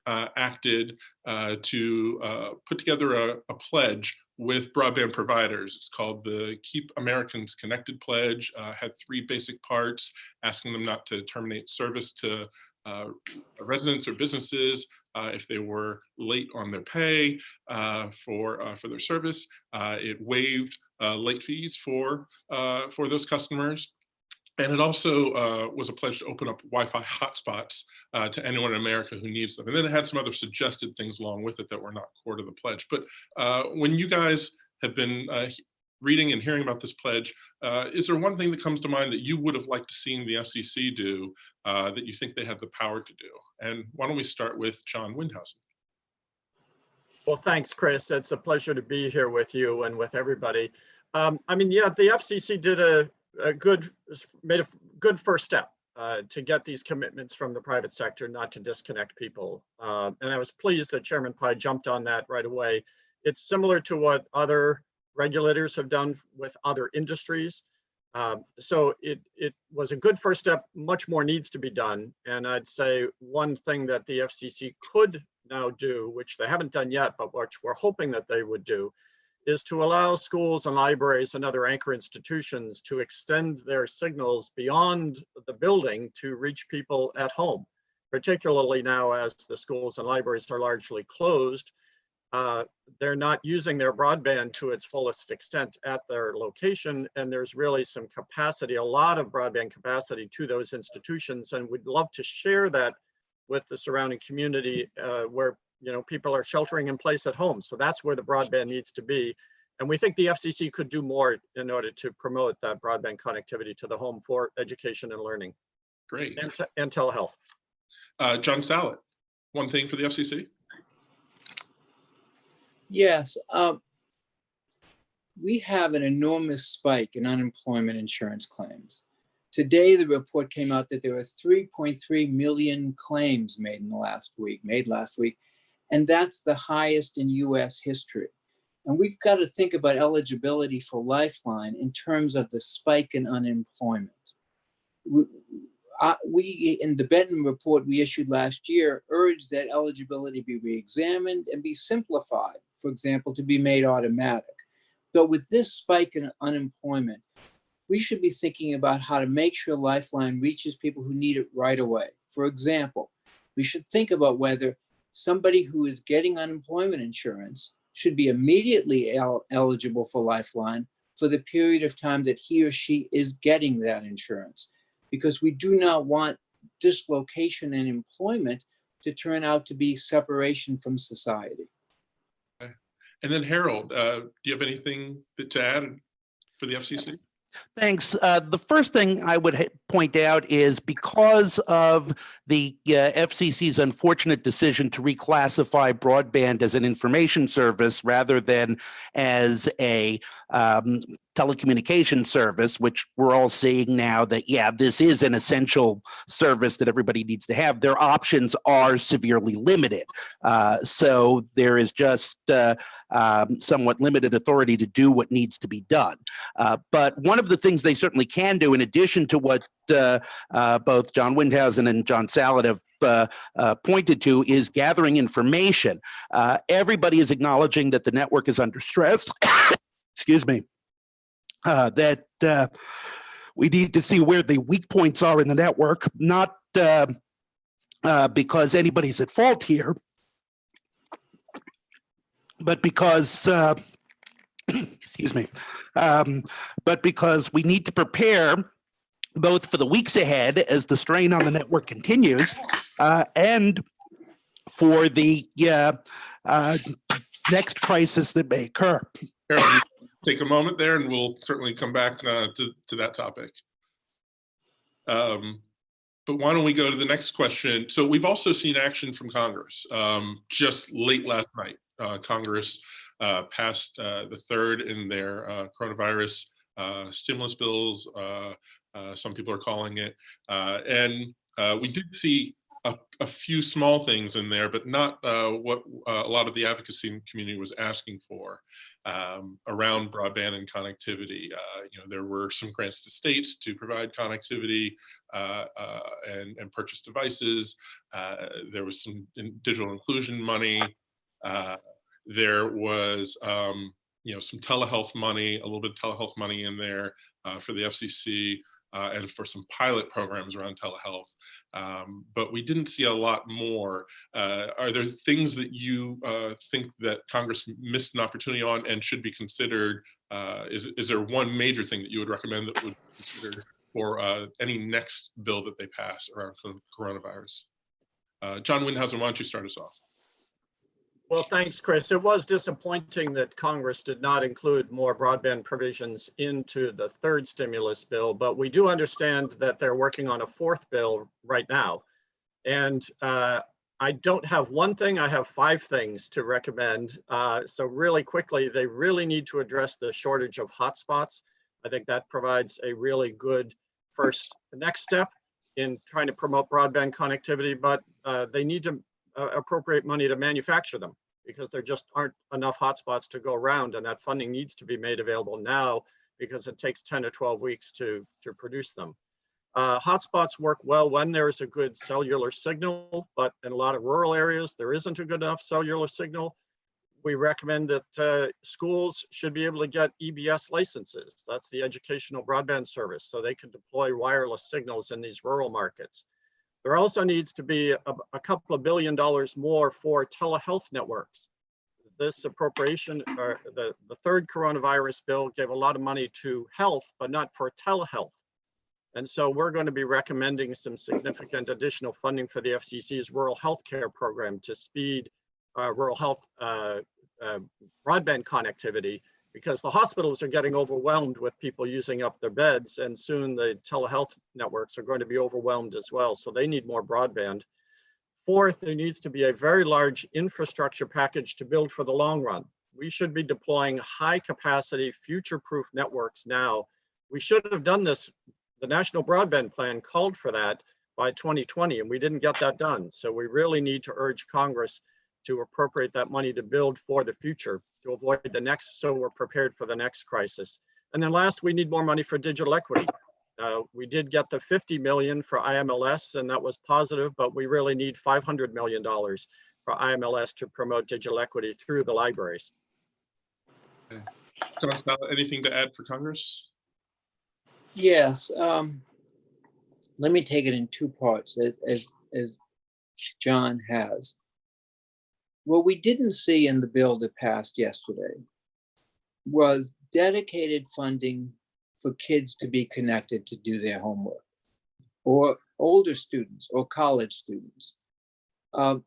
acted to put together a pledge with broadband providers. It's called the Keep Americans Connected Pledge. Had 3 basic parts, asking them not to terminate service to residents or businesses if they were late on their pay for their service. It waived late fees for those customers. And it also was a pledge to open up Wi-Fi hotspots to anyone in America who needs them. And then it had some other suggested things along with it that were not core to the pledge. But when you guys have been reading and hearing about this pledge, is there one thing that comes to mind that you would have liked to seen the FCC do that you think they have the power to do? And why don't we start with John Windhausen? Well, thanks, Chris. It's a pleasure to be here with you and with everybody. I mean, yeah, the FCC did made a good first step to get these commitments from the private sector not to disconnect people. And I was pleased that Chairman Pai jumped on that right away. It's similar to what other regulators have done with other industries. So it was a good first step. Much more needs to be done. And I'd say one thing that the FCC could now do, which they haven't done yet, but which we're hoping that they would do, is to allow schools and libraries and other anchor institutions to extend their signals beyond the building to reach people at home, particularly now as the schools and libraries are largely closed. They're not using their broadband to its fullest extent at their location, and there's really some capacity, a lot of broadband capacity to those institutions, and we'd love to share that with the surrounding community where people are sheltering in place at home. So that's where the broadband needs to be. And we think the FCC could do more in order to promote that broadband connectivity to the home for education and learning. Great. And telehealth. John Sallet, one thing for the FCC? Yes. We have an enormous spike in unemployment insurance claims. Today, the report came out that there were 3.3 million claims made last week, and that's the highest in US history. And we've got to think about eligibility for Lifeline in terms of the spike in unemployment. We in the Benton report we issued last year, urged that eligibility be re-examined and be simplified, for example, to be made automatic. But with this spike in unemployment, we should be thinking about how to make sure Lifeline reaches people who need it right away. For example, we should think about whether somebody who is getting unemployment insurance should be immediately eligible for Lifeline for the period of time that he or she is getting that insurance, because we do not want dislocation in employment to turn out to be separation from society. Okay. And then Harold, do you have anything to add for the FCC? Thanks. The first thing I would point out is because of the FCC's unfortunate decision to reclassify broadband as an information service rather than as a telecommunication service, which we're all seeing now that, yeah, this is an essential service that everybody needs to have, their options are severely limited. So there is just somewhat limited authority to do what needs to be done. But one of the things they certainly can do, in addition to what both John Windhausen and John Sallet have pointed to, is gathering information. Everybody is acknowledging that the network is under stress. Excuse me. That we need to see where the weak points are in the network, not because anybody's at fault here, but because, excuse me, but because we need to prepare both for the weeks ahead as the strain on the network continues, and for the next crisis that may occur. Harold, take a moment there and we'll certainly come back to that topic. But why don't we go to the next question? So we've also seen action from Congress. Just late last night, Congress passed the third in their coronavirus stimulus bills, some people are calling it. And we did see a few small things in there, but not what a lot of the advocacy community was asking for. around broadband and connectivity. There were some grants to states to provide connectivity and purchase devices. There was some digital inclusion money. There was some telehealth money, a little bit of telehealth money in there for the FCC. And for some pilot programs around telehealth. But we didn't see a lot more. Are there things that you think that Congress missed an opportunity on and should be considered? Is there one major thing that you would recommend that would be considered for any next bill that they pass around coronavirus? John Windhausen, why don't you start us off? Well, thanks, Chris. It was disappointing that Congress did not include more broadband provisions into the third stimulus bill, but we do understand that they're working on a fourth bill right now. And I don't have one thing, I have 5 things to recommend. So really quickly, they really need to address the shortage of hotspots. I think that provides a really good next step in trying to promote broadband connectivity, but they need to appropriate money to manufacture them because there just aren't enough hotspots to go around, and that funding needs to be made available now because it takes 10 to 12 weeks to produce them. Hotspots work well when there is a good cellular signal, but in a lot of rural areas, there isn't a good enough cellular signal. We recommend that schools should be able to get EBS licenses. That's the educational broadband service, so they can deploy wireless signals in these rural markets. There also needs to be a couple of $1 billion more for telehealth networks. This appropriation, the third coronavirus bill, gave a lot of money to health, but not for telehealth. And so we're going to be recommending some significant additional funding for the FCC's rural healthcare program to speed rural health broadband connectivity, because the hospitals are getting overwhelmed with people using up their beds, and soon the telehealth networks are going to be overwhelmed as well. So they need more broadband. Fourth, there needs to be a very large infrastructure package to build for the long run. We should be deploying high capacity, future-proof networks now. We should have done this. The National Broadband Plan called for that by 2020, and we didn't get that done. So we really need to urge Congress to appropriate that money to build for the future, to avoid the next, so we're prepared for the next crisis. And then last, we need more money for digital equity. We did get the $50 million for IMLS, and that was positive, but we really need $500 million for IMLS to promote digital equity through the libraries. Okay. Anything to add for Congress? Yes. Let me take it in 2 parts, as John has. What we didn't see in the bill that passed yesterday was dedicated funding for kids to be connected to do their homework, or older students or college students. The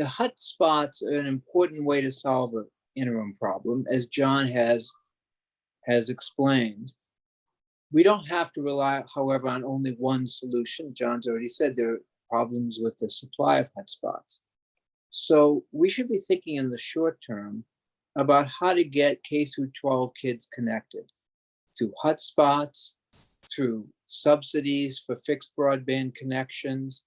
hotspots are an important way to solve an interim problem, as John has explained. We don't have to rely, however, on only one solution. John's already said there are problems with the supply of hotspots. So we should be thinking in the short term about how to get K through 12 kids connected through hotspots, through subsidies for fixed broadband connections,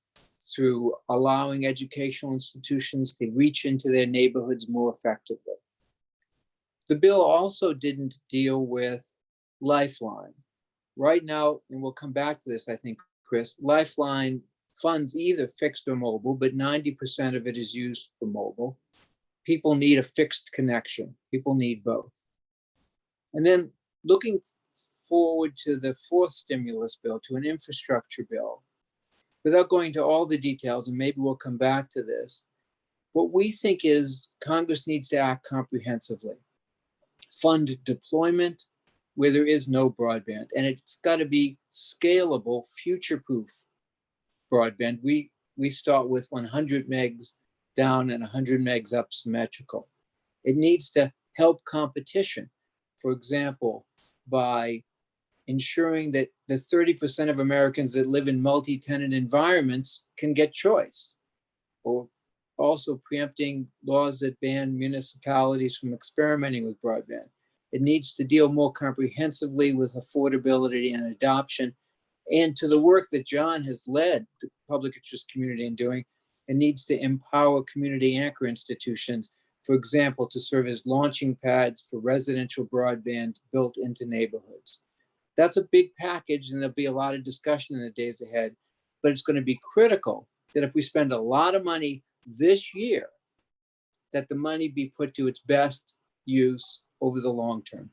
through allowing educational institutions to reach into their neighborhoods more effectively. The bill also didn't deal with Lifeline. Right now, and we'll come back to this, I think, Chris, Lifeline funds either fixed or mobile, but 90% of it is used for mobile. People need a fixed connection. People need both. And then looking forward to the fourth stimulus bill, to an infrastructure bill, without going to all the details, and maybe we'll come back to this, what we think is Congress needs to act comprehensively. Fund deployment where there is no broadband, and it's got to be scalable, future-proof broadband. We start with 100 megs down and 100 megs up symmetrical. It needs to help competition, for example, by ensuring that the 30% of Americans that live in multi-tenant environments can get choice, or also preempting laws that ban municipalities from experimenting with broadband. It needs to deal more comprehensively with affordability and adoption, and to the work that John has led the public interest community in doing. It needs to empower community anchor institutions for example, to serve as launching pads for residential broadband built into neighborhoods. That's a big package, and there'll be a lot of discussion in the days ahead, but it's going to be critical that if we spend a lot of money this year, that the money be put to its best use over the long term.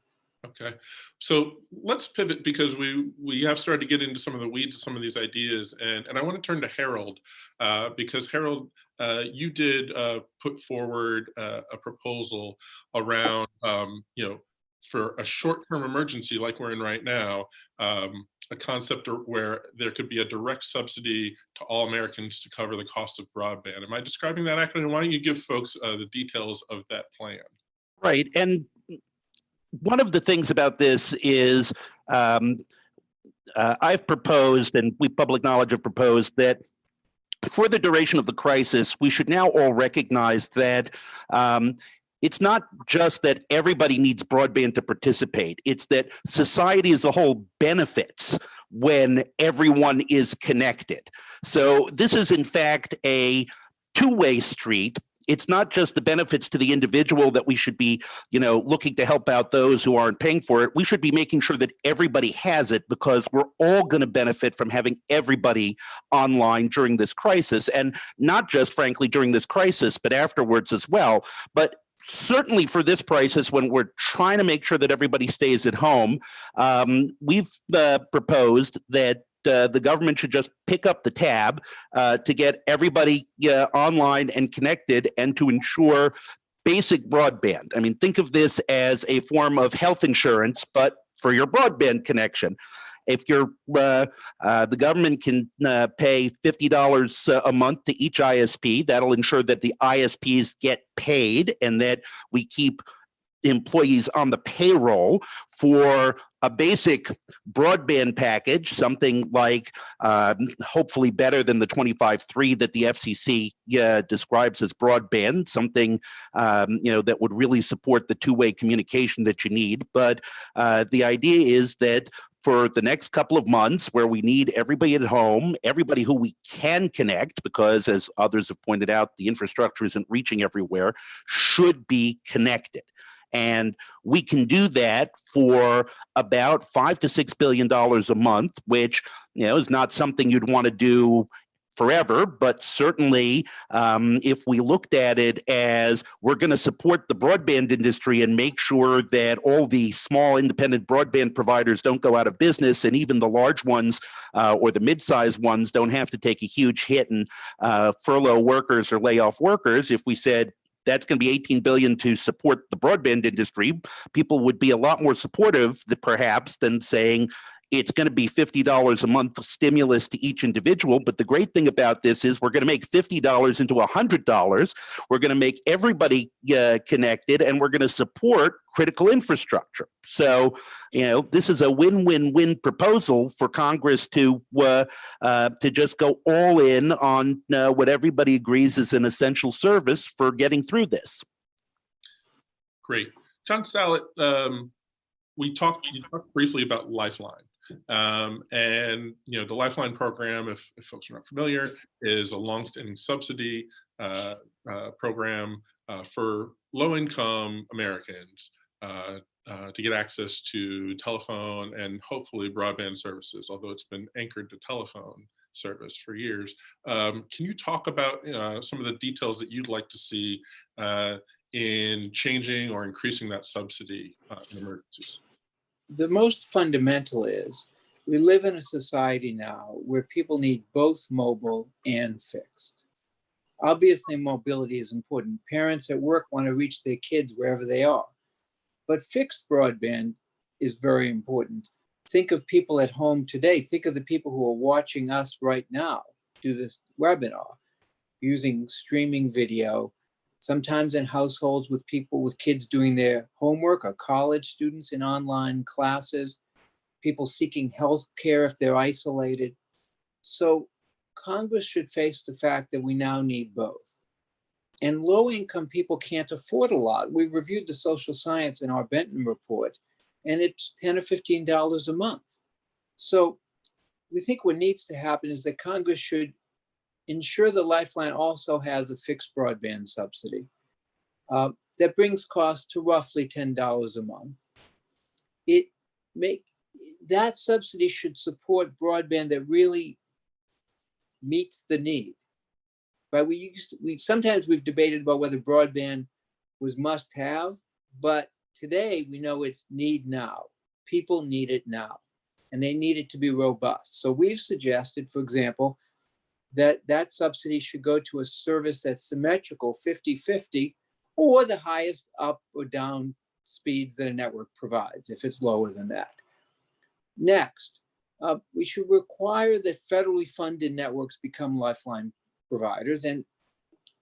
Okay, so let's pivot, because we have started to get into some of the weeds of some of these ideas, and I want to turn to Harold, because Harold, you did put forward a proposal around, for a short-term emergency like we're in right now, a concept where there could be a direct subsidy to all Americans to cover the cost of broadband. Am I describing that accurately? Why don't you give folks the details of that plan? Right. And one of the things about this is I've proposed, and we public knowledge have proposed, that for the duration of the crisis, we should now all recognize that it's not just that everybody needs broadband to participate. It's that society as a whole benefits when everyone is connected. So this is, in fact, a two-way street. It's not just the benefits to the individual that we should be, looking to help out those who aren't paying for it. We should be making sure that everybody has it, because we're all going to benefit from having everybody online during this crisis, and not just, frankly, during this crisis, but afterwards as well. But certainly for this crisis, when we're trying to make sure that everybody stays at home, we've proposed that the government should just pick up the tab to get everybody online and connected, and to ensure basic broadband. I mean, think of this as a form of health insurance, but for your broadband connection. If you're the government can pay $50 a month to each ISP, that'll ensure that the ISPs get paid and that we keep employees on the payroll for a basic broadband package, something like hopefully better than the 25.3 that the FCC describes as broadband, something that would really support the two-way communication that you need. But the idea is that for the next couple of months, where we need everybody at home, everybody who we can connect, because as others have pointed out, the infrastructure isn't reaching everywhere, should be connected. And we can do that for about $5 to $6 billion a month, which is not something you'd want to do forever, but certainly if we looked at it as we're going to support the broadband industry and make sure that all the small independent broadband providers don't go out of business, and even the large ones or the mid-sized ones don't have to take a huge hit and furlough workers or lay off workers, if we said that's going to be $18 billion to support the broadband industry, people would be a lot more supportive, perhaps, than saying it's going to be $50 a month stimulus to each individual. But the great thing about this is we're going to make $50 into $100. We're going to make everybody connected, and we're going to support critical infrastructure. So, this is a win-win-win proposal for Congress to just go all in on what everybody agrees is an essential service for getting through this. Great. John Sallet, you talked briefly about Lifeline. And the Lifeline program, if folks are not familiar, is a longstanding subsidy program for low-income Americans to get access to telephone and hopefully broadband services, although it's been anchored to telephone service for years. Can you talk about some of the details that you'd like to see in changing or increasing that subsidy in emergencies? The most fundamental is we live in a society now where people need both mobile and fixed. Obviously, mobility is important. Parents at work want to reach their kids wherever they are. But fixed broadband is very important. Think of people at home today. Think of the people who are watching us right now do this webinar using streaming video, sometimes in households with people with kids doing their homework, or college students in online classes, people seeking health care if they're isolated. So Congress should face the fact that we now need both. And low-income people can't afford a lot. We reviewed the social science in our Benton report, and it's $10 or $15 a month. So we think what needs to happen is that Congress should ensure the Lifeline also has a fixed broadband subsidy. That brings costs to roughly $10 a month. That subsidy should support broadband that really meets the need. Right? Sometimes we've debated about whether broadband was must have, but today we know it's need now. People need it now, and they need it to be robust. So we've suggested, for example, that subsidy should go to a service that's symmetrical, 50-50, or the highest up or down speeds that a network provides, if it's lower than that. Next, we should require that federally funded networks become Lifeline providers. And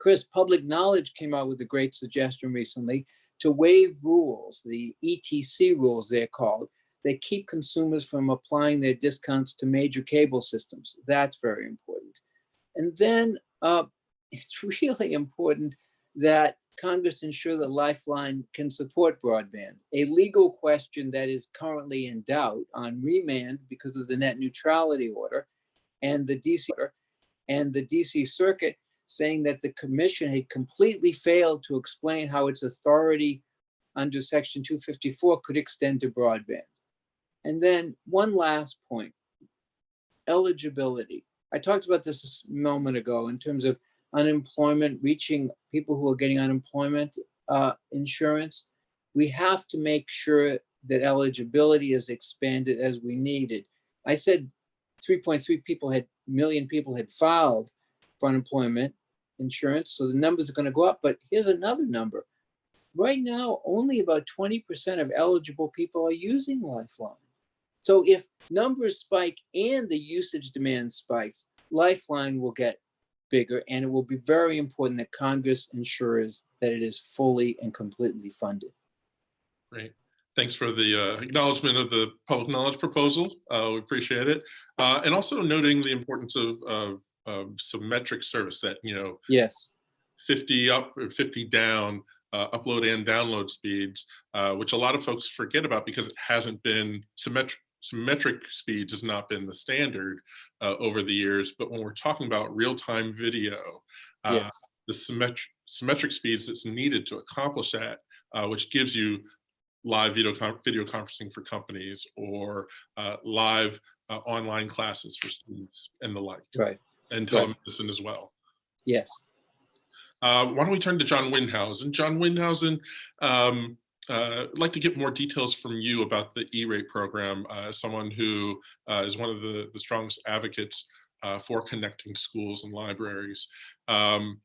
Chris, Public Knowledge came out with a great suggestion recently to waive rules, the ETC rules they're called, that keep consumers from applying their discounts to major cable systems. That's very important. And then it's really important that Congress ensure that Lifeline can support broadband, a legal question that is currently in doubt on remand because of the net neutrality order and the DC Circuit saying that the commission had completely failed to explain how its authority under Section 254 could extend to broadband. And then one last point, eligibility. I talked about this a moment ago in terms of unemployment, reaching people who are getting unemployment insurance. We have to make sure that eligibility is expanded as we need it. I said 3.3 million people had filed for unemployment insurance, so the numbers are going to go up. But here's another number. Right now, only about 20% of eligible people are using Lifeline. So if numbers spike and the usage demand spikes, Lifeline will get bigger, and it will be very important that Congress ensures that it is fully and completely funded. Great. Thanks for the acknowledgement of the public knowledge proposal. We appreciate it. And also noting the importance of symmetric service that, Yes. 50 up or 50 down, upload and download speeds, which a lot of folks forget about because it hasn't been symmetric speeds has not been the standard over the years. But when we're talking about real-time video, Yes. the symmetric speeds that's needed to accomplish that, which gives you live video conferencing for companies or live online classes for students and the like. Right. And telemedicine as well. Yes. Why don't we turn to John Windhausen? John Windhausen, I'd like to get more details from you about the ERATE program, as someone who is one of the strongest advocates for connecting schools and libraries. Can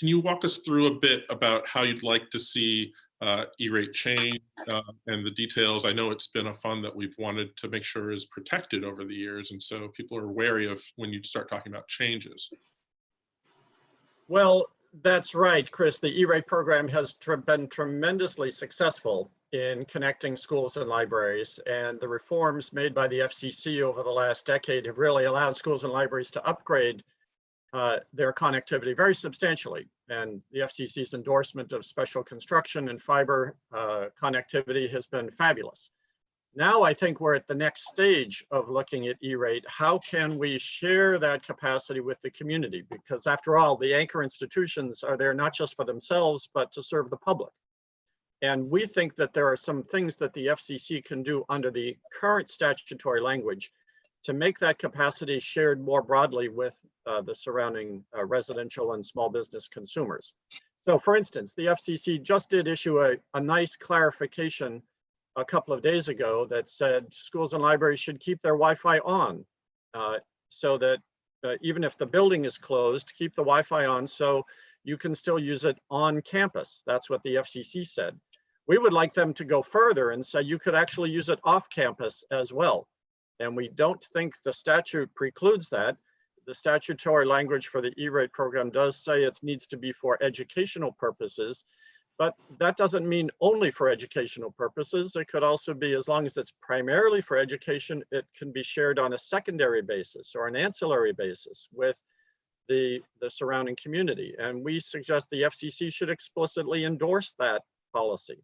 you walk us through a bit about how you'd like to see ERATE change and the details? I know it's been a fund that we've wanted to make sure is protected over the years, and so people are wary of when you start talking about changes. Well, that's right, Chris. The ERATE program has been tremendously successful in connecting schools and libraries, and the reforms made by the FCC over the last decade have really allowed schools and libraries to upgrade their connectivity very substantially. And the FCC's endorsement of special construction and fiber connectivity has been fabulous. Now I think we're at the next stage of looking at ERATE. How can we share that capacity with the community? Because after all, the anchor institutions are there not just for themselves, but to serve the public. And we think that there are some things that the FCC can do under the current statutory language to make that capacity shared more broadly with the surrounding residential and small business consumers. So for instance, the FCC just did issue a nice clarification a couple of days ago that said schools and libraries should keep their Wi-Fi on so that even if the building is closed, keep the Wi-Fi on so you can still use it on campus. That's what the FCC said. We would like them to go further and say you could actually use it off campus as well. And we don't think the statute precludes that. The statutory language for the ERATE program does say it needs to be for educational purposes, but that doesn't mean only for educational purposes. It could also be, as long as it's primarily for education, it can be shared on a secondary basis or an ancillary basis with the surrounding community. And we suggest the FCC should explicitly endorse that policy.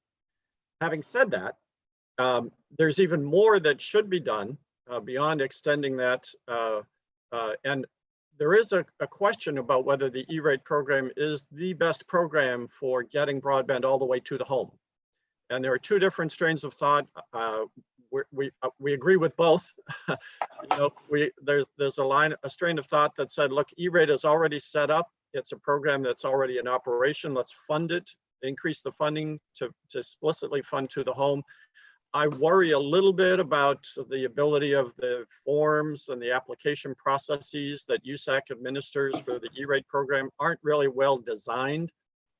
Having said that, there's even more that should be done beyond extending that. And there is a question about whether the ERATE program is the best program for getting broadband all the way to the home. And there are two different strains of thought. We agree with both. There's a strain of thought that said, look, ERATE is already set up. It's a program that's already in operation. Let's fund it, increase the funding to explicitly fund to the home. I worry a little bit about the ability of the forms and the application processes that USAC administers for the ERATE program aren't really well designed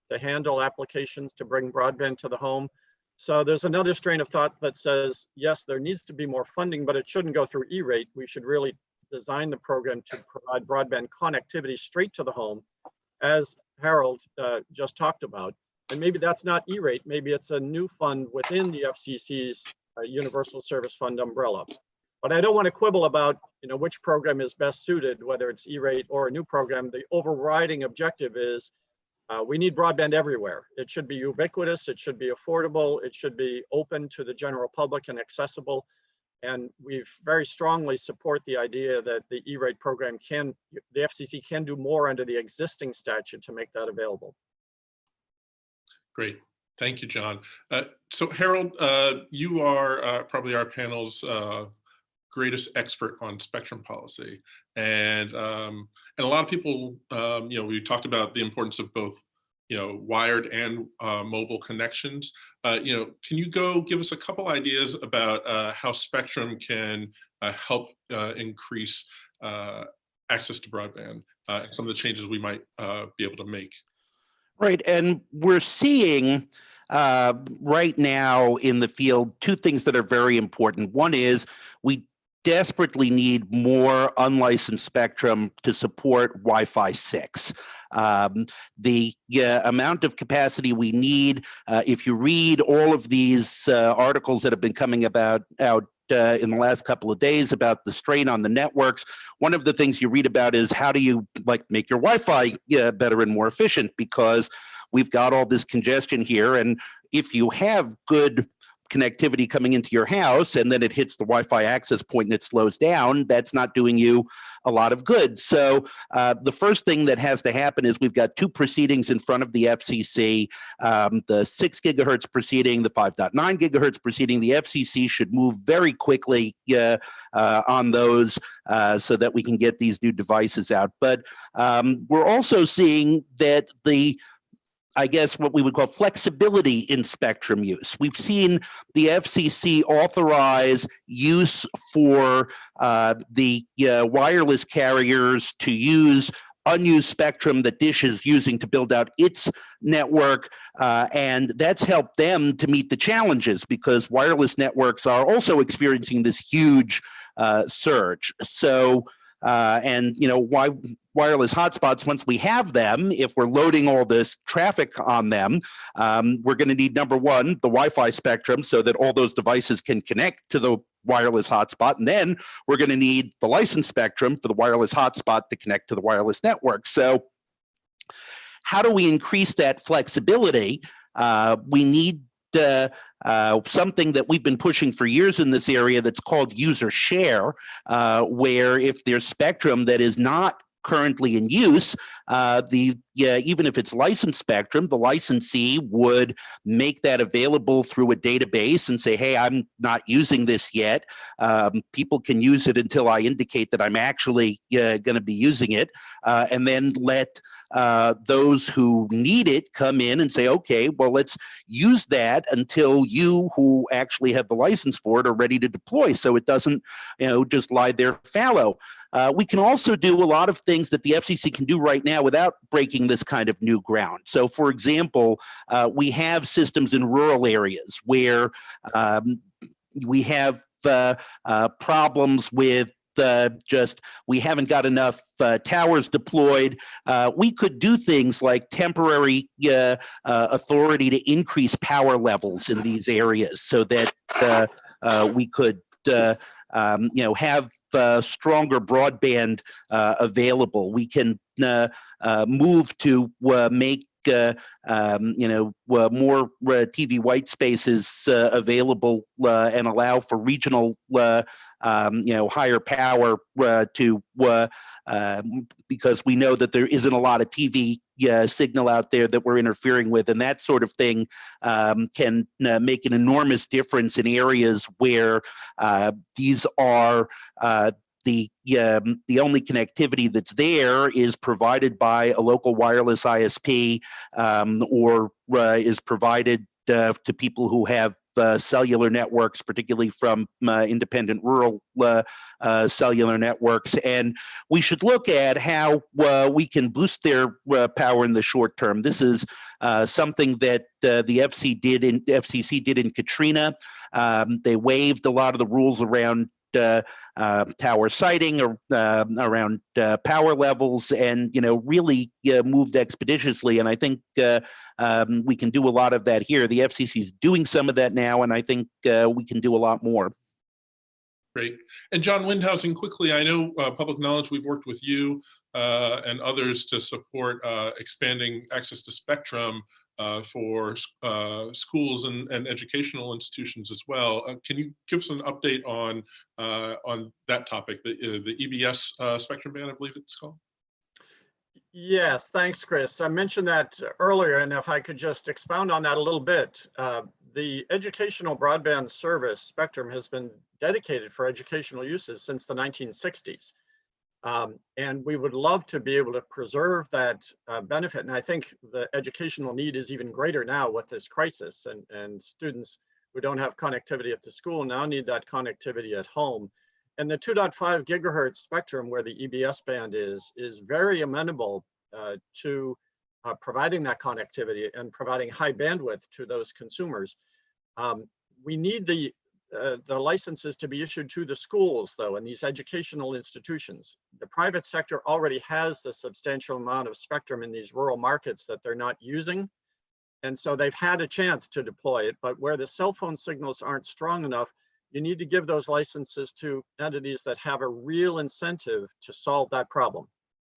to handle applications to bring broadband to the home. So there's another strain of thought that says, yes, there needs to be more funding, but it shouldn't go through ERATE. We should really design the program to provide broadband connectivity straight to the home, as Harold just talked about. And maybe that's not ERATE, maybe it's a new fund within the FCC's Universal Service Fund umbrella. But I don't want to quibble about which program is best suited, whether it's ERATE or a new program. The overriding objective is we need broadband everywhere. It should be ubiquitous, it should be affordable, it should be open to the general public and accessible. And we very strongly support the idea that the ERATE program the FCC can do more under the existing statute to make that available. Great. Thank you, John. So Harold, you are probably our panel's greatest expert on spectrum policy. And a lot of people, we talked about the importance of both, wired and mobile connections. Can you go give us a couple ideas about how spectrum can help increase access to broadband, and some of the changes we might be able to make? Right, and we're seeing right now in the field two things that are very important. One is we desperately need more unlicensed spectrum to support Wi-Fi 6. The amount of capacity we need, if you read all of these articles that have been coming out in the last couple of days about the strain on the networks, one of the things you read about is how do you make your Wi-Fi better and more efficient, because we've got all this congestion here. And if you have good connectivity coming into your house and then it hits the Wi-Fi access point and it slows down, that's not doing you a lot of good. So the first thing that has to happen is we've got two proceedings in front of the FCC, the 6 gigahertz proceeding, the 5.9 gigahertz proceeding. The FCC should move very quickly on those so that we can get these new devices out. But we're also seeing that what we would call flexibility in spectrum use. We've seen the FCC authorize use for the wireless carriers to use unused spectrum that Dish is using to build out its network, and that's helped them to meet the challenges because wireless networks are also experiencing this huge surge. So, why wireless hotspots, once we have them, if we're loading all this traffic on them, we're going to need, number one, the Wi-Fi spectrum so that all those devices can connect to the wireless hotspot. And then we're going to need the licensed spectrum for the wireless hotspot to connect to the wireless network. So how do we increase that flexibility? We need something that we've been pushing for years in this area that's called user share, where if there's spectrum that is not currently in use, even if it's licensed spectrum, the licensee would make that available through a database and say, hey, I'm not using this yet. People can use it until I indicate that I'm actually going to be using it, and then let those who need it come in and say, okay, well, let's use that until you who actually have the license for it are ready to deploy, so it doesn't just lie there fallow. We can also do a lot of things that the FCC can do right now without breaking this kind of new ground. So, for example, we have systems in rural areas where we have problems with we haven't got enough towers deployed. We could do things like temporary authority to increase power levels in these areas so that we could have stronger broadband available. We can move to make more TV white spaces available and allow for regional, higher power because we know that there isn't a lot of TV signal out there that we're interfering with, and that sort of thing can make an enormous difference in areas where these are the only connectivity that's there is provided by a local wireless ISP or is provided to people who have cellular networks, particularly from independent rural cellular networks. And we should look at how we can boost their power in the short term. This is something that the FCC did in Katrina. They waived a lot of the rules around tower siting or around power levels, and really moved expeditiously. And I think we can do a lot of that here. The FCC is doing some of that now, and I think we can do a lot more. Great. And John Windhausen, quickly, I know public knowledge, we've worked with you and others to support expanding access to spectrum for schools and educational institutions as well. Can you give us an update on that topic, the EBS Spectrum band, I believe it's called? Yes, thanks, Chris. I mentioned that earlier, and if I could just expound on that a little bit. The educational broadband service Spectrum has been dedicated for educational uses since the 1960s. And we would love to be able to preserve that benefit. And I think the educational need is even greater now with this crisis, and students who don't have connectivity at the school now need that connectivity at home. And the 2.5 gigahertz spectrum, where the EBS band is very amenable to providing that connectivity and providing high bandwidth to those consumers. We need the licenses to be issued to the schools, though, and these educational institutions. The private sector already has a substantial amount of spectrum in these rural markets that they're not using. And so they've had a chance to deploy it, but where the cell phone signals aren't strong enough, you need to give those licenses to entities that have a real incentive to solve that problem.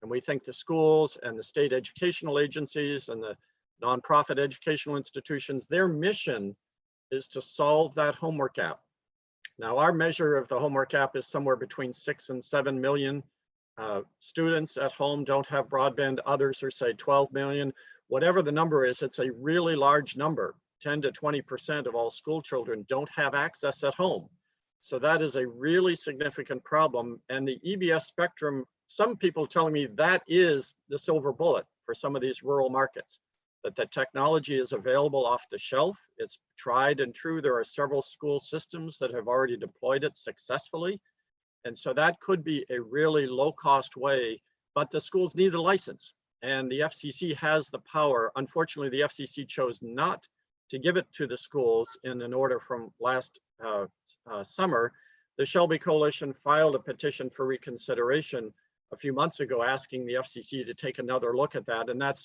And we think the schools and the state educational agencies and the nonprofit educational institutions, their mission is to solve that homework gap. Now, our measure of the homework gap is somewhere between 6 and 7 million students at home don't have broadband. Others are, say, 12 million. Whatever the number is, it's a really large number. 10 to 20% of all school children don't have access at home. So that is a really significant problem. And the EBS spectrum, some people telling me that is the silver bullet for some of these rural markets, that the technology is available off the shelf. It's tried and true. There are several school systems that have already deployed it successfully. And so that could be a really low cost way, but the schools need the license, and the FCC has the power. Unfortunately, the FCC chose not to give it to the schools in an order from last summer. The Shelby Coalition filed a petition for reconsideration a few months ago, asking the FCC to take another look at that. And that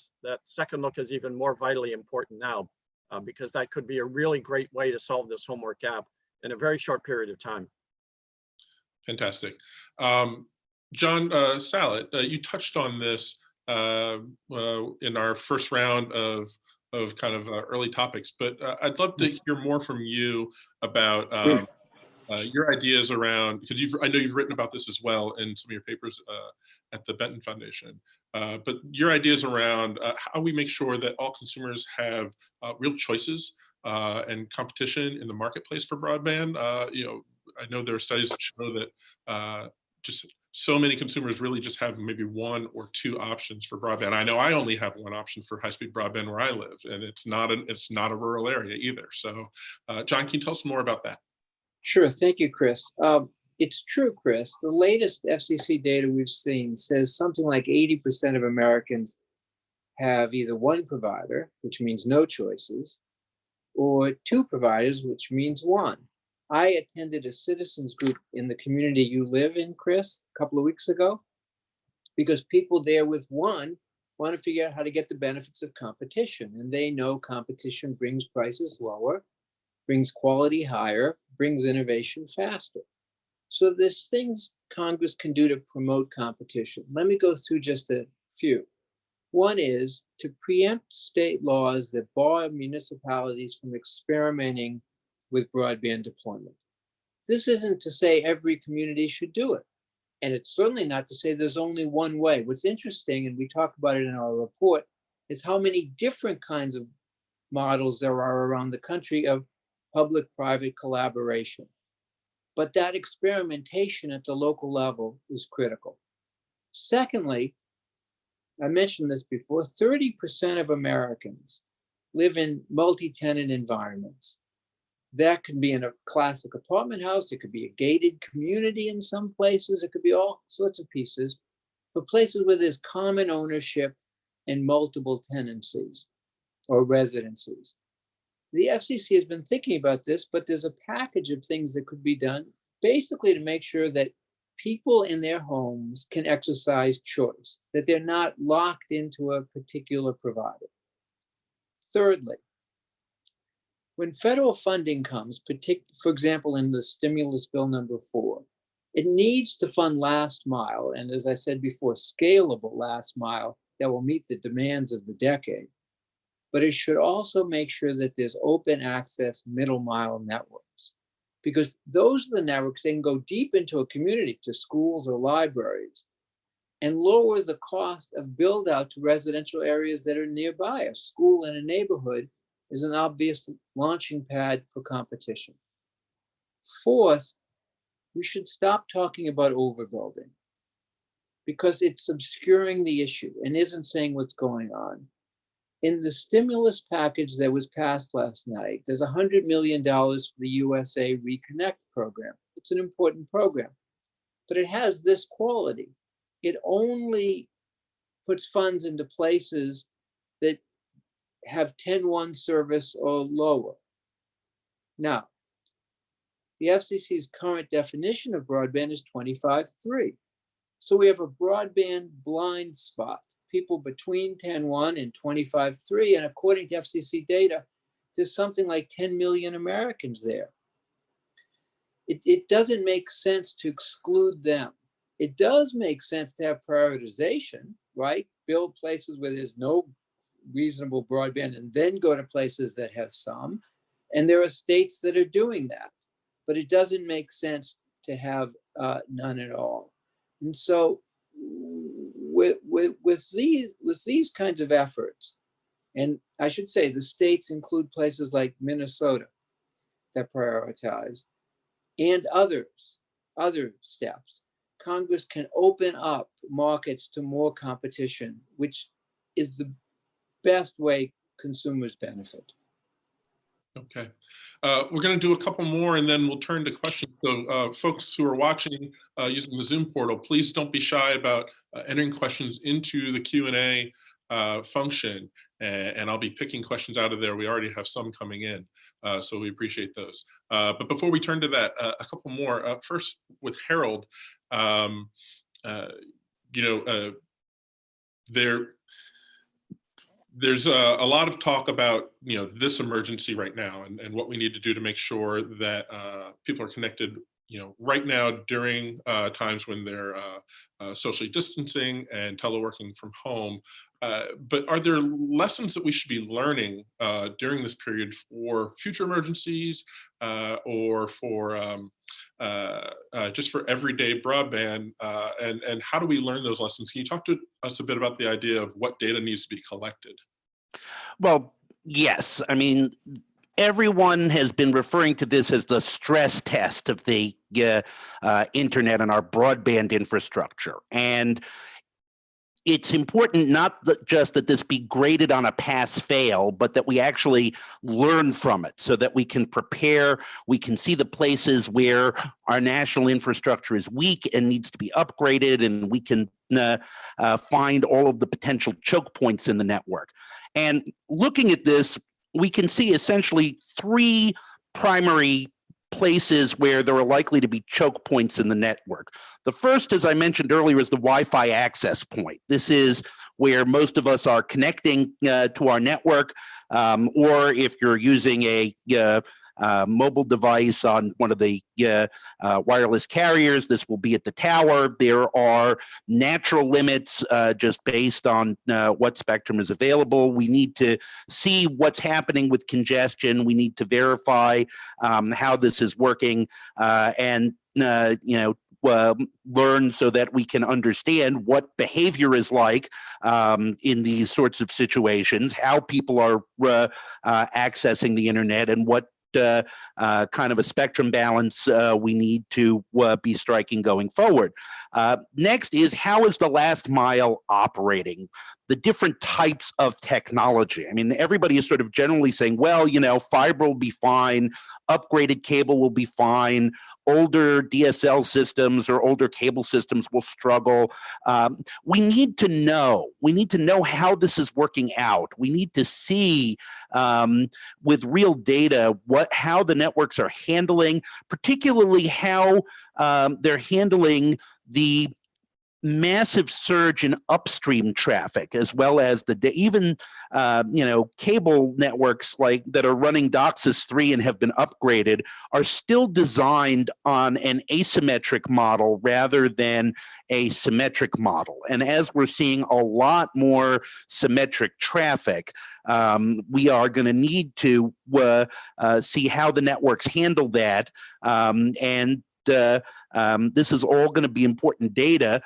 second look is even more vitally important now, because that could be a really great way to solve this homework gap in a very short period of time. Fantastic. John Sallet, you touched on this in our first round of kind of early topics, but I'd love to hear more from you about your ideas around, because I know you've written about this as well in some of your papers at the Benton Foundation, but your ideas around how we make sure that all consumers have real choices and competition in the marketplace for broadband. I know there are studies that show that just so many consumers really just have maybe one or two options for broadband. I know I only have one option for high-speed broadband where I live, and it's not a rural area either. So, John, can you tell us more about that? Sure, thank you, Chris. It's true, Chris. The latest FCC data we've seen says something like 80% of Americans have either one provider, which means no choices, or two providers, which means one. I attended a citizens group in the community you live in, Chris, a couple of weeks ago, because people there with one want to figure out how to get the benefits of competition. And they know competition brings prices lower, brings quality higher, brings innovation faster. So there's things Congress can do to promote competition. Let me go through just a few. One is to preempt state laws that bar municipalities from experimenting with broadband deployment. This isn't to say every community should do it. And it's certainly not to say there's only one way. What's interesting, and we talk about it in our report, is how many different kinds of models there are around the country of public-private collaboration. But that experimentation at the local level is critical. Secondly, I mentioned this before, 30% of Americans live in multi-tenant environments. That could be in a classic apartment house. It could be a gated community in some places. It could be all sorts of pieces, but places where there's common ownership and multiple tenancies or residencies. The FCC has been thinking about this, but there's a package of things that could be done basically to make sure that people in their homes can exercise choice, that they're not locked into a particular provider. Thirdly, when federal funding comes, for example, in the stimulus bill number 4, it needs to fund last mile, and as I said before, scalable last mile that will meet the demands of the decade. But it should also make sure that there's open access middle mile networks, because those are the networks that can go deep into a community, to schools or libraries, and lower the cost of build out to residential areas that are nearby. A school in a neighborhood is an obvious launching pad for competition. Fourth, we should stop talking about overbuilding, because it's obscuring the issue and isn't saying what's going on. In the stimulus package that was passed last night, there's $100 million for the USA Reconnect program. It's an important program, but it has this quality. It only puts funds into places that have 10-1 service or lower. Now, the FCC's current definition of broadband is 25.3. So we have a broadband blind spot, people between 10.1 and 25.3. And according to FCC data, there's something like 10 million Americans there. It doesn't make sense to exclude them. It does make sense to have prioritization, right? Build places where there's no reasonable broadband and then go to places that have some. And there are states that are doing that, but it doesn't make sense to have none at all. And so with these kinds of efforts, and I should say the states include places like Minnesota that prioritize, and other steps, Congress can open up markets to more competition, which is the best way consumers benefit. Okay. We're going to do a couple more and then we'll turn to questions. So folks who are watching using the Zoom portal, please don't be shy about entering questions into the Q&A function, and I'll be picking questions out of there. We already have some coming in, so we appreciate those. But before we turn to that, a couple more. First with Harold, there's a lot of talk about this emergency right now and what we need to do to make sure that people are connected right now during times when they're socially distancing and teleworking from home. But are there lessons that we should be learning during this period for future emergencies or for just for everyday broadband, and how do we learn those lessons? Can you talk to us a bit about the idea of what data needs to be collected? Well, yes. I mean, everyone has been referring to this as the stress test of the internet and our broadband infrastructure. And it's important not just that this be graded on a pass-fail, but that we actually learn from it so that we can prepare, we can see the places where our national infrastructure is weak and needs to be upgraded, and we can find all of the potential choke points in the network. And looking at this, we can see essentially 3 primary places where there are likely to be choke points in the network. The first, as I mentioned earlier, is the Wi-Fi access point. This is where most of us are connecting to our network, or if you're using a mobile device on one of the wireless carriers. This will be at the tower. There are natural limits just based on what spectrum is available. We need to see what's happening with congestion. We need to verify how this is working and learn so that we can understand what behavior is like in these sorts of situations, how people are accessing the internet, and what kind of a spectrum balance we need to be striking going forward. Next is, how is the last mile operating? The different types of technology. I mean, everybody is sort of generally saying, well, fiber will be fine, upgraded cable will be fine, older DSL systems or older cable systems will struggle. We need to know. We need to know how this is working out. We need to see with real data how the networks are handling, particularly how they're handling the massive surge in upstream traffic, as well as even cable networks like that are running DOCSIS 3 and have been upgraded are still designed on an asymmetric model rather than a symmetric model. And as we're seeing a lot more symmetric traffic, we are going to need to see how the networks handle that, and this is all going to be important data.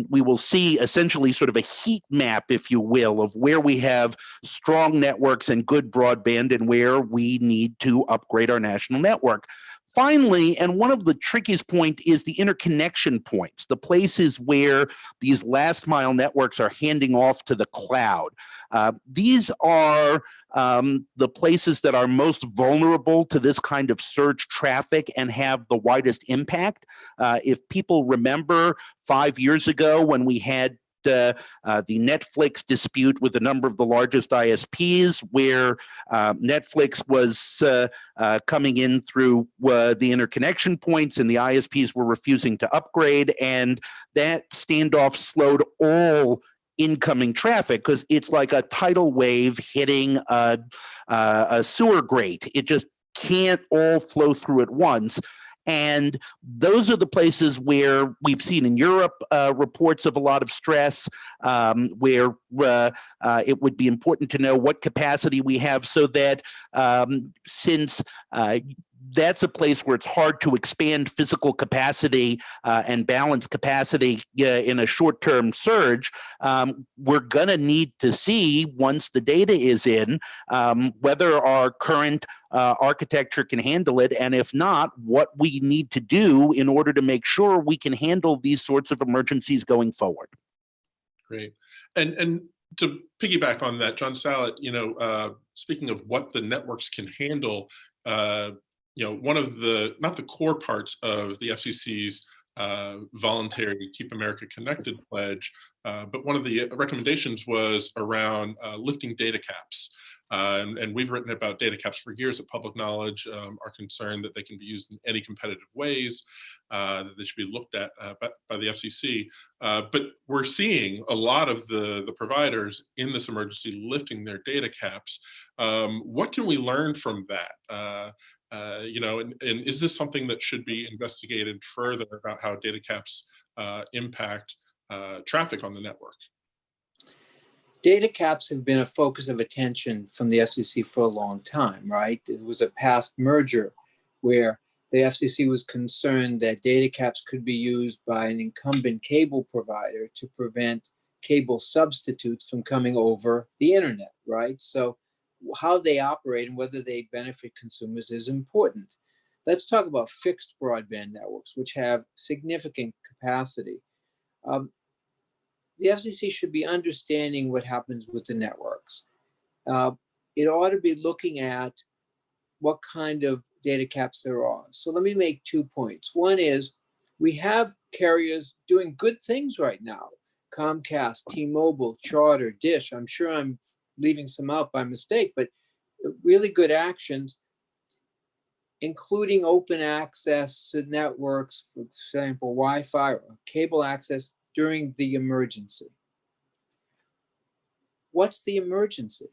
We will see essentially sort of a heat map, if you will, of where we have strong networks and good broadband and where we need to upgrade our national network. Finally, and one of the trickiest point is the interconnection points, the places where these last mile networks are handing off to the cloud. These are the places that are most vulnerable to this kind of surge traffic and have the widest impact. If people remember 5 years ago when we had the Netflix dispute with a number of the largest ISPs, where Netflix was coming in through the interconnection points and the ISPs were refusing to upgrade, and that standoff slowed all incoming traffic because it's like a tidal wave hitting a sewer grate. It just can't all flow through at once. And those are the places where we've seen in Europe reports of a lot of stress, where it would be important to know what capacity we have, so that since that's a place where it's hard to expand physical capacity and balance capacity in a short-term surge, we're going to need to see, once the data is in, whether our current architecture can handle it, and if not, what we need to do in order to make sure we can handle these sorts of emergencies going forward. Great. And to piggyback on that, John Sallet, speaking of what the networks can handle, one of the, not the core parts of the FCC's voluntary Keep America Connected pledge, but one of the recommendations was around lifting data caps. And we've written about data caps for years at Public Knowledge, are concerned that they can be used in any competitive ways, that they should be looked at by the FCC. But we're seeing a lot of the providers in this emergency lifting their data caps. What can we learn from that? And is this something that should be investigated further about how data caps impact traffic on the network? Data caps have been a focus of attention from the FCC for a long time, right? There was a past merger where the FCC was concerned that data caps could be used by an incumbent cable provider to prevent cable substitutes from coming over the internet, right? So how they operate and whether they benefit consumers is important. Let's talk about fixed broadband networks, which have significant capacity. The FCC should be understanding what happens with the networks. It ought to be looking at what kind of data caps there are. So let me make 2 points. One is, we have carriers doing good things right now. Comcast, T-Mobile, Charter, Dish. I'm sure I'm leaving some out by mistake, but really good actions, including open access to networks, for example, Wi-Fi or cable access during the emergency. What's the emergency?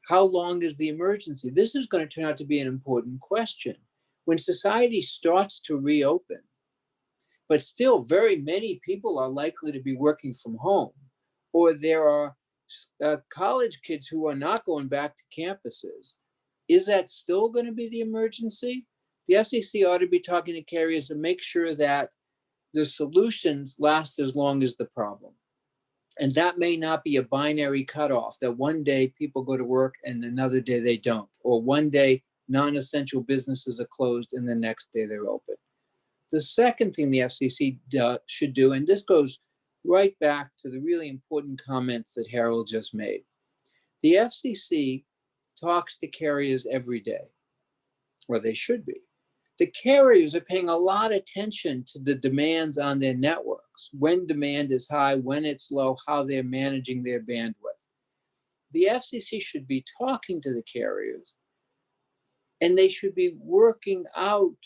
How long is the emergency? This is going to turn out to be an important question. When society starts to reopen, but still very many people are likely to be working from home, or there are college kids who are not going back to campuses, is that still going to be the emergency? The FCC ought to be talking to carriers to make sure that the solutions last as long as the problem. And that may not be a binary cutoff, that one day people go to work and another day they don't, or one day non-essential businesses are closed and the next day they're open. The second thing the FCC should do, and this goes right back to the really important comments that Harold just made. The FCC talks to carriers every day, or they should be. The carriers are paying a lot of attention to the demands on their networks, when demand is high, when it's low, how they're managing their bandwidth. The FCC should be talking to the carriers, and they should be working out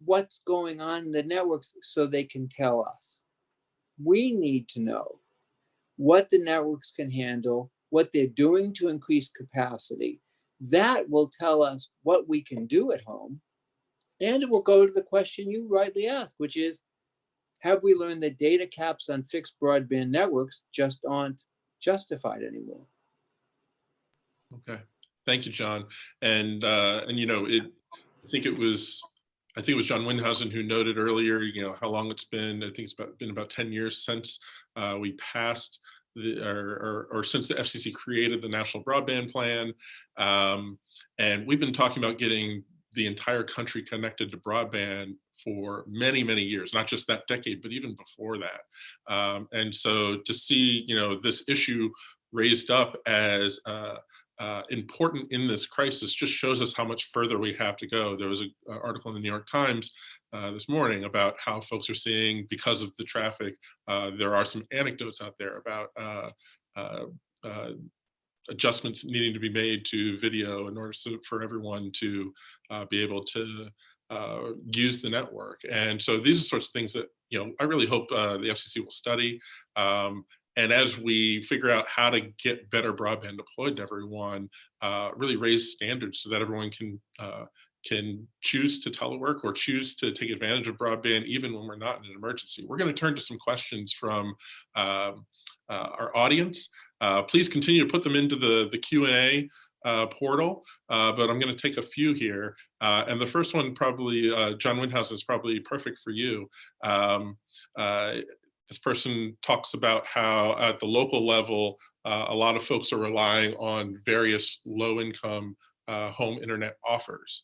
what's going on in the networks so they can tell us. We need to know what the networks can handle, what they're doing to increase capacity. That will tell us what we can do at home. And it will go to the question you rightly asked, which is, have we learned that data caps on fixed broadband networks just aren't justified anymore? Okay, thank you, John. And you know, I think it was John Windhausen who noted earlier, you know, how long it's been. I think it's been about 10 years since we passed or since the FCC created the National Broadband Plan, and we've been talking about getting the entire country connected to broadband for many, many years, not just that decade, but even before that. And so to see, you know, this issue raised up as important in this crisis just shows us how much further we have to go. There was an article in the New York Times this morning about how folks are seeing, because of the traffic, there are some anecdotes out there about adjustments needing to be made to video in order for everyone to be able to use the network. And so these are sorts of things that, you know, I really hope the FCC will study. And as we figure out how to get better broadband deployed to everyone, really raise standards so that everyone can choose to telework or choose to take advantage of broadband even when we're not in an emergency. We're going to turn to some questions from our audience. Please continue to put them into the Q&A portal, but I'm going to take a few here. And the first one, probably, John Windhausen, is probably perfect for you. This person talks about how at the local level, a lot of folks are relying on various low-income home internet offers,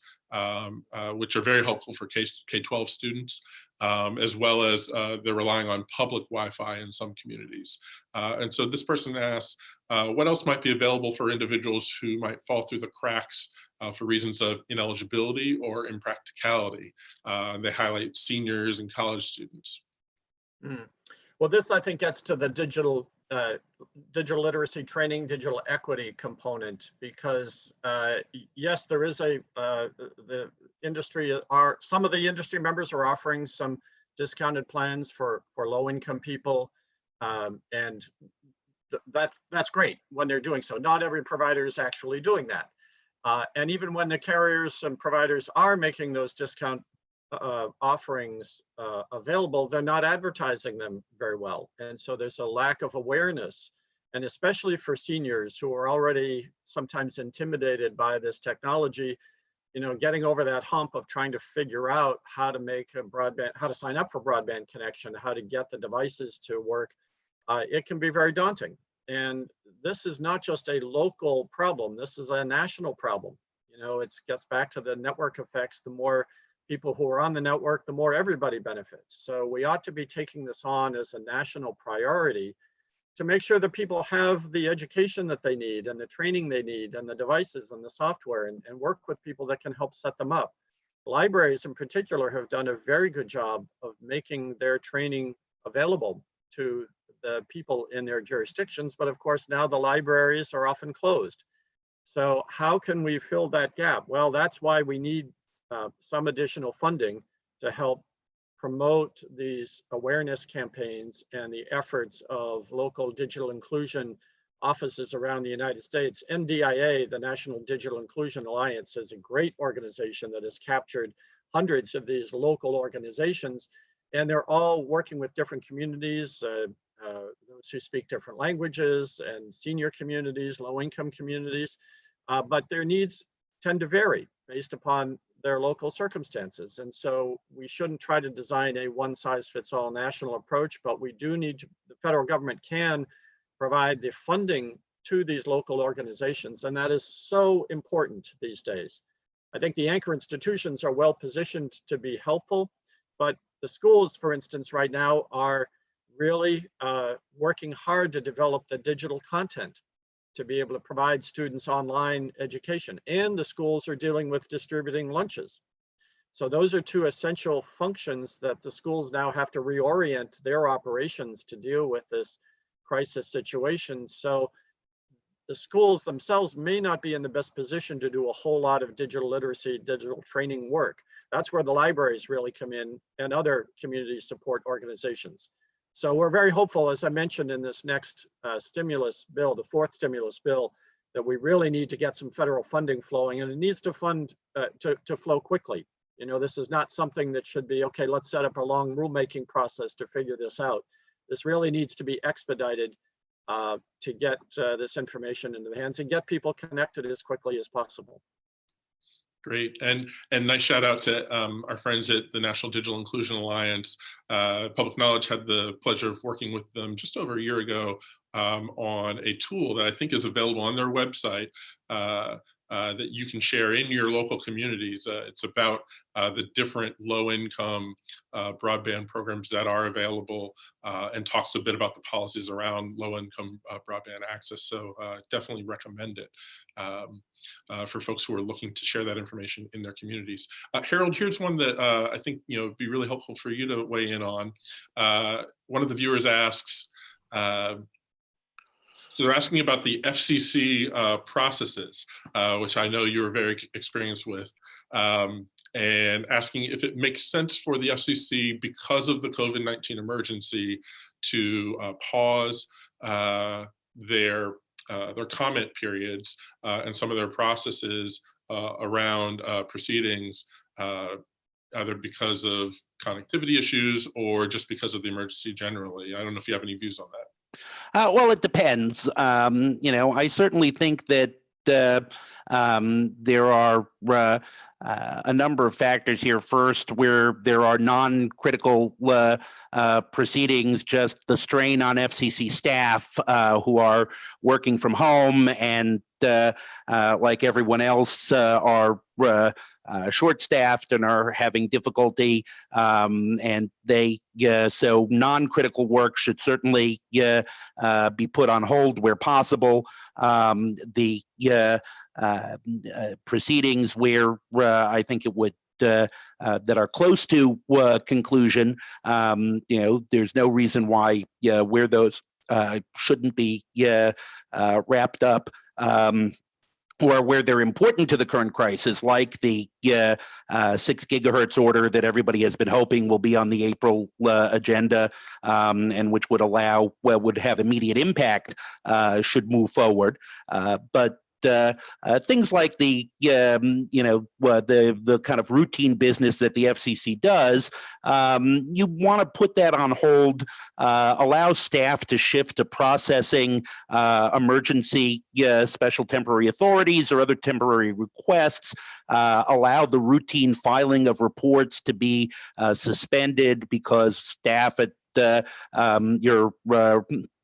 which are very helpful for K-12 students, as well as they're relying on public Wi-Fi in some communities. And so this person asks, what else might be available for individuals who might fall through the cracks for reasons of ineligibility or impracticality? They highlight seniors and college students. Well, this, I think, gets to the digital literacy training, digital equity component, because yes, there is some of the industry members are offering some discounted plans for low-income people, and that's great when they're doing so. Not every provider is actually doing that, and even when the carriers and providers are making those discount offerings available, they're not advertising them very well. And so there's a lack of awareness, and especially for seniors who are already sometimes intimidated by this technology, you know, getting over that hump of trying to figure out how to make a broadband, how to sign up for broadband connection, how to get the devices to work, it can be very daunting. And this is not just a local problem, this is a national problem. You know, it gets back to the network effects. The more people who are on the network, the more everybody benefits. So we ought to be taking this on as a national priority to make sure that people have the education that they need and the training they need and the devices and the software, and work with people that can help set them up. Libraries in particular have done a very good job of making their training available to the people in their jurisdictions, but of course now the libraries are often closed. So how can we fill that gap? Well, that's why we need some additional funding to help promote these awareness campaigns and the efforts of local digital inclusion offices around the United States. NDIA, the National Digital Inclusion Alliance, is a great organization that has captured hundreds of these local organizations, and they're all working with different communities, those who speak different languages, and senior communities, low-income communities, but their needs tend to vary based upon their local circumstances. And so we shouldn't try to design a one-size-fits-all national approach, but we do need to, the federal government can provide the funding to these local organizations, and that is so important these days. I think the anchor institutions are well positioned to be helpful, but the schools, for instance, right now are really working hard to develop the digital content to be able to provide students online education. And the schools are dealing with distributing lunches. So those are two essential functions that the schools now have to reorient their operations to deal with this crisis situation. So the schools themselves may not be in the best position to do a whole lot of digital literacy, digital training work. That's where the libraries really come in, and other community support organizations. So we're very hopeful, as I mentioned, in this next stimulus bill, the fourth stimulus bill, that we really need to get some federal funding flowing, and it needs to to flow quickly. You know, this is not something that should be, okay, let's set up a long rulemaking process to figure this out. This really needs to be expedited to get this information into the hands and get people connected as quickly as possible. Great, and nice shout out to our friends at the National Digital Inclusion Alliance. Public Knowledge had the pleasure of working with them just over a year ago on a tool that I think is available on their website that you can share in your local communities. It's about the different low-income broadband programs that are available, and talks a bit about the policies around low-income broadband access. So definitely recommend it for folks who are looking to share that information in their communities. Harold, here's one that I think would be really helpful for you to weigh in on. One of the viewers asks, so they're asking about the FCC processes, which I know you're very experienced with, and asking if it makes sense for the FCC, because of the COVID-19 emergency, to pause their comment periods and some of their processes around proceedings, either because of connectivity issues or just because of the emergency generally. I don't know if you have any views on that. Well, it depends. I certainly think that there are a number of factors here. First, where there are non-critical proceedings, just the strain on FCC staff who are working from home and like everyone else are short-staffed and are having difficulty, and so non-critical work should certainly be put on hold where possible. The proceedings where I think it would that are close to conclusion, there's no reason why where those shouldn't be wrapped up. Or where they're important to the current crisis, like the 6 gigahertz order that everybody has been hoping will be on the April agenda, and which would would have immediate impact, should move forward. But things like the kind of routine business that the FCC does, you want to put that on hold, allow staff to shift to processing emergency special temporary authorities or other temporary requests, allow the routine filing of reports to be suspended because staff at your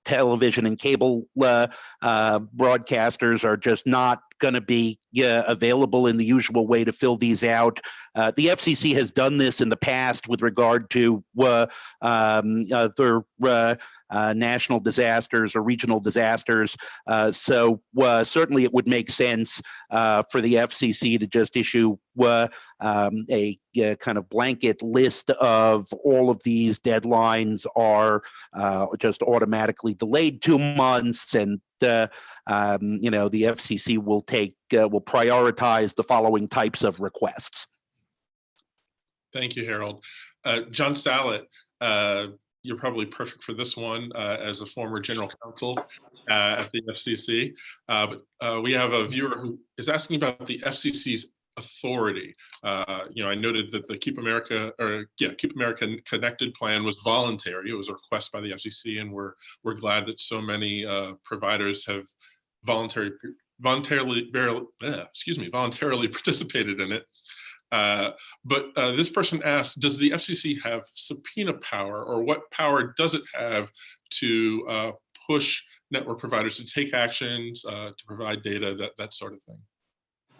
television and cable broadcasters are just not going to be available in the usual way to fill these out. The FCC has done this in the past with regard to other national disasters or regional disasters. So certainly it would make sense for the FCC to just issue a kind of blanket list of all of these deadlines are just automatically delayed 2 months, and the FCC will will prioritize the following types of requests. Thank you, Harold. John Sallet, you're probably perfect for this one as a former general counsel at the FCC. But we have a viewer who is asking about the FCC's authority. I noted that the Keep America Connected plan was voluntary. It was a request by the FCC, and we're glad that so many providers have voluntarily participated in it. But this person asks, does the FCC have subpoena power, or what power does it have to push network providers to take actions, to provide data, that sort of thing?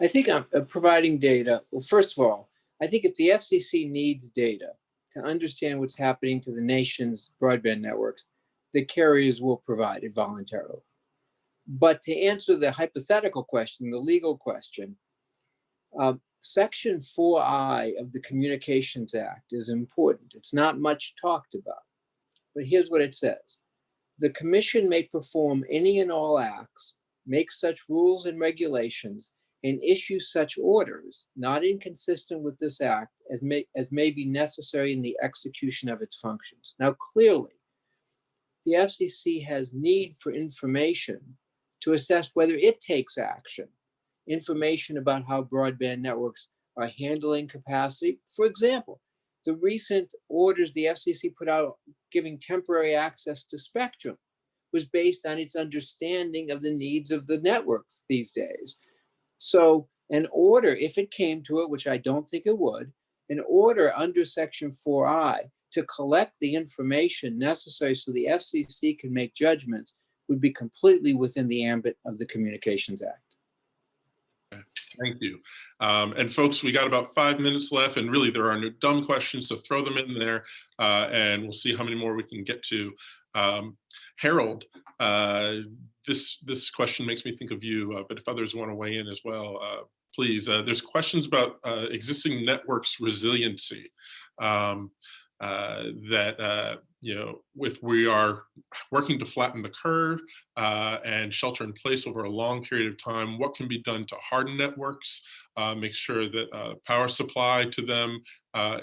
I think providing data, well, first of all, I think if the FCC needs data to understand what's happening to the nation's broadband networks, the carriers will provide it voluntarily. But to answer the hypothetical question, the legal question, Section 4I of the Communications Act is important. It's not much talked about, but here's what it says. The Commission may perform any and all acts, make such rules and regulations, and issue such orders not inconsistent with this act as may be necessary in the execution of its functions. Now, clearly, the FCC has need for information to assess whether it takes action, information about how broadband networks are handling capacity. For example, the recent orders the FCC put out giving temporary access to Spectrum was based on its understanding of the needs of the networks these days. So an order, if it came to it, which I don't think it would, an order under Section 4I to collect the information necessary so the FCC can make judgments would be completely within the ambit of the Communications Act. Thank you. And folks, we got about 5 minutes left, and really there are no dumb questions, so throw them in there, and we'll see how many more we can get to. Harold, this question makes me think of you, but if others want to weigh in as well, please. There's questions about existing networks resiliency. If we are working to flatten the curve and shelter in place over a long period of time, what can be done to harden networks, make sure that power supply to them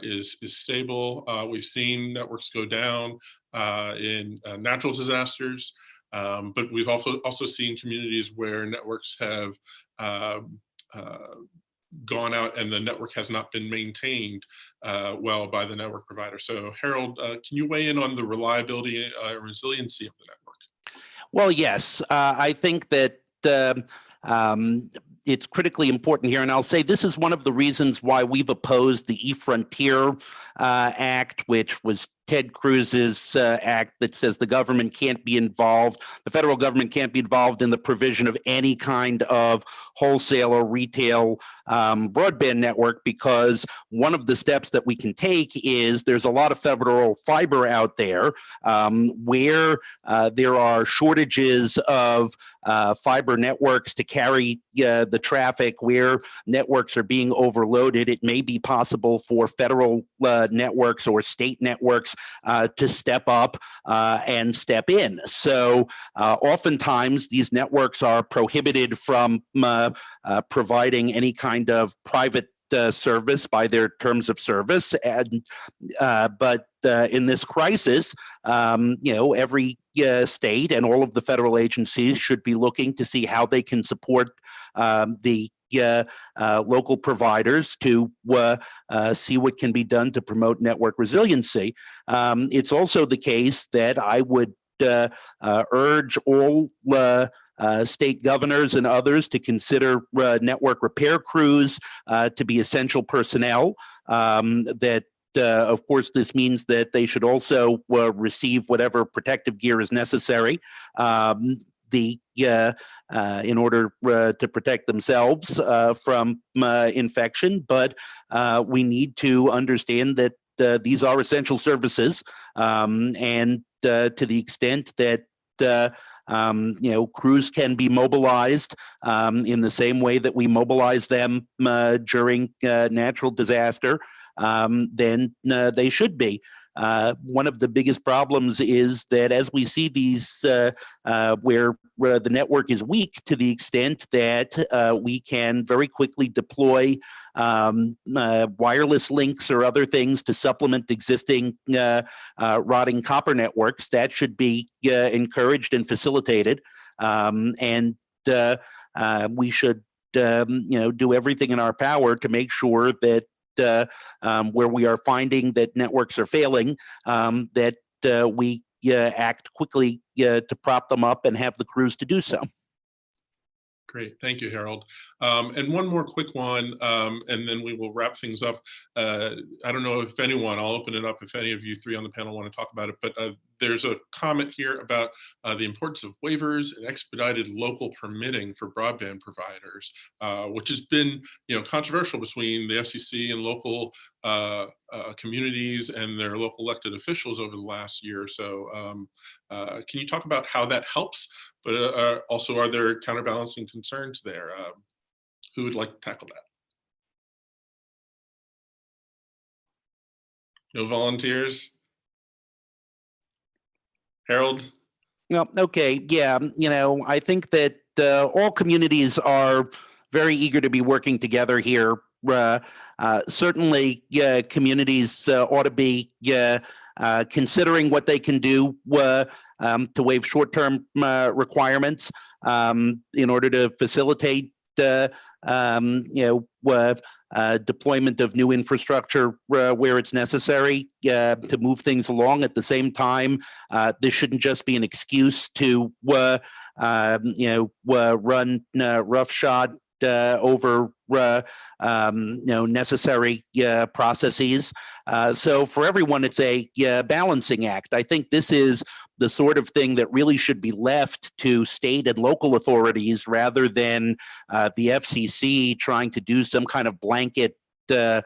is stable. We've seen networks go down in natural disasters, but we've also seen communities where networks have gone out and the network has not been maintained well by the network provider. So Harold, can you weigh in on the reliability and resiliency of the network? Well, yes, I think that it's critically important here. And I'll say this is one of the reasons why we've opposed the eFrontier Act, which was Ted Cruz's act that says the government can't be involved, the federal government can't be involved in the provision of any kind of wholesale or retail broadband network, because one of the steps that we can take is there's a lot of federal fiber out there where there are shortages of fiber networks to carry the traffic, where networks are being overloaded. It may be possible for federal networks or state networks to step up and step in. So oftentimes these networks are prohibited from providing any kind of private service by their terms of service. But in this crisis, every state and all of the federal agencies should be looking to see how they can support the local providers to see what can be done to promote network resiliency. It's also the case that I would urge all state governors and others to consider network repair crews to be essential personnel. Of course, this means that they should also receive whatever protective gear is necessary in order to protect themselves from infection. But we need to understand that these are essential services, and to the extent that crews can be mobilized in the same way that we mobilize them during natural disaster. then they should be. One of the biggest problems is that as we see these where the network is weak to the extent that we can very quickly deploy wireless links or other things to supplement existing rotting copper networks, that should be encouraged and facilitated. And we should do everything in our power to make sure that where we are finding that networks are failing, that we act quickly to prop them up and have the crews to do so. Great, thank you, Harold. And one more quick one, and then we will wrap things up. I don't know if anyone, I'll open it up if any of you three on the panel want to talk about it, but there's a comment here about the importance of waivers and expedited local permitting for broadband providers, which has been controversial between the FCC and local communities and their local elected officials over the last year or so. Can you talk about how that helps? But also, are there counterbalancing concerns there? Who would like to tackle that? No volunteers? Harold? Well, okay, yeah, I think that all communities are very eager to be working together here. Certainly, communities ought to be considering what they can do to waive short-term requirements in order to facilitate deployment of new infrastructure where it's necessary to move things along. At the same time, this shouldn't just be an excuse to run roughshod over necessary processes. So for everyone, it's a balancing act. I think this is the sort of thing that really should be left to state and local authorities rather than the FCC trying to do some kind of blanket move,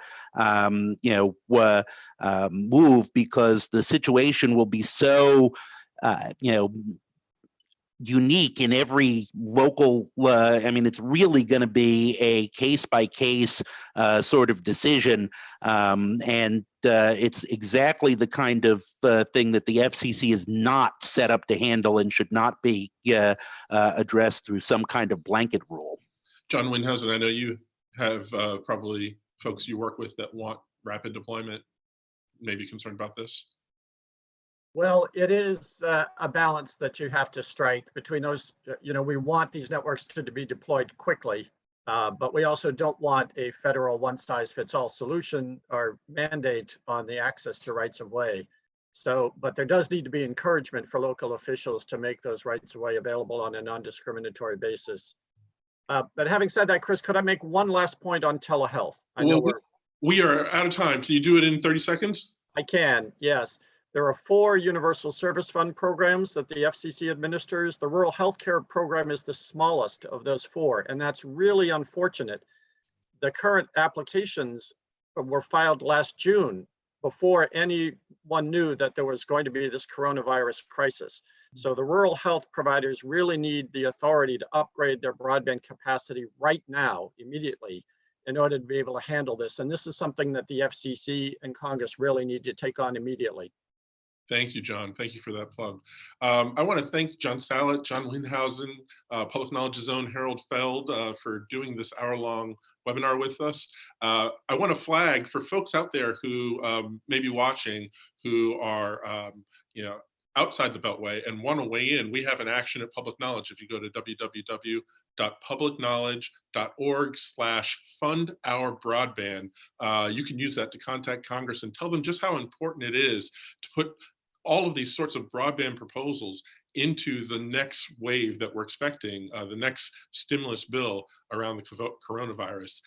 because the situation will be so unique in every local. It's really going to be a case by case sort of decision, and it's exactly the kind of thing that the FCC is not set up to handle and should not be addressed through some kind of blanket rule. John Windhausen, I know you have probably folks you work with that want rapid deployment, maybe concerned about this. Well, it is a balance that you have to strike between those. We want these networks to be deployed quickly, but we also don't want a federal one-size-fits-all solution or mandate on the access to rights of way. So, but there does need to be encouragement for local officials to make those rights of way available on a non-discriminatory basis. But having said that, Chris, could I make one last point on telehealth? I know we are out of time. Can you do it in 30 seconds? I can, yes. There are 4 Universal Service Fund programs that the FCC administers. The Rural Healthcare Program is the smallest of those 4, and that's really unfortunate. The current applications were filed last June before anyone knew that there was going to be this coronavirus crisis. So the rural health providers really need the authority to upgrade their broadband capacity right now, immediately, in order to be able to handle this. And this is something that the FCC and Congress really need to take on immediately. Thank you, John. Thank you for that plug. I want to thank John Sallet, John Windhausen, Public Knowledge's own Harold Feld for doing this hour-long webinar with us. I want to flag for folks out there who may be watching, who are outside the Beltway and want to weigh in. We have an action at Public Knowledge. If you go to www.publicknowledge.org/fundourbroadband, you can use that to contact Congress and tell them just how important it is to put all of these sorts of broadband proposals into the next wave that we're expecting, the next stimulus bill around the coronavirus.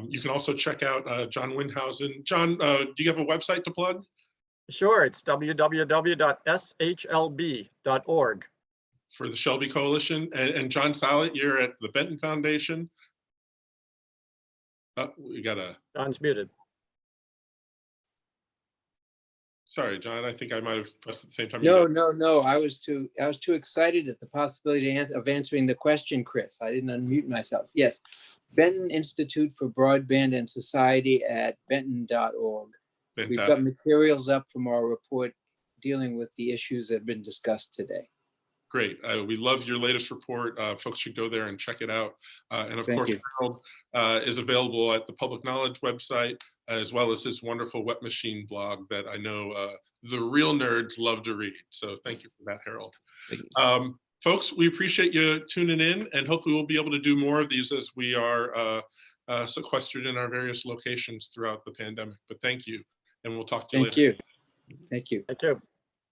You can also check out John Windhausen. John, do you have a website to plug? Sure, it's www.shlb.org. For the Shelby Coalition. And John Sallet, you're at the Benton Foundation. Oh, we got a... John's muted. Sorry, John, I think I might have pressed at the same time. No, no, no. I was too excited at the possibility of answering the question, Chris. I didn't unmute myself. Yes, Benton Institute for Broadband and Society at benton.org. We've got materials up from our report dealing with the issues that have been discussed today. Great. We love your latest report. Folks should go there and check it out. And of Thank course, you. Harold is available at the Public Knowledge website, as well as his wonderful Wet Machine blog that I know the real nerds love to read. So thank you for that, Harold. Folks, we appreciate you tuning in, and hopefully we'll be able to do more of these as we are sequestered in our various locations throughout the pandemic. But thank you, and we'll talk to you later. Thank you. Thank you. Thank you.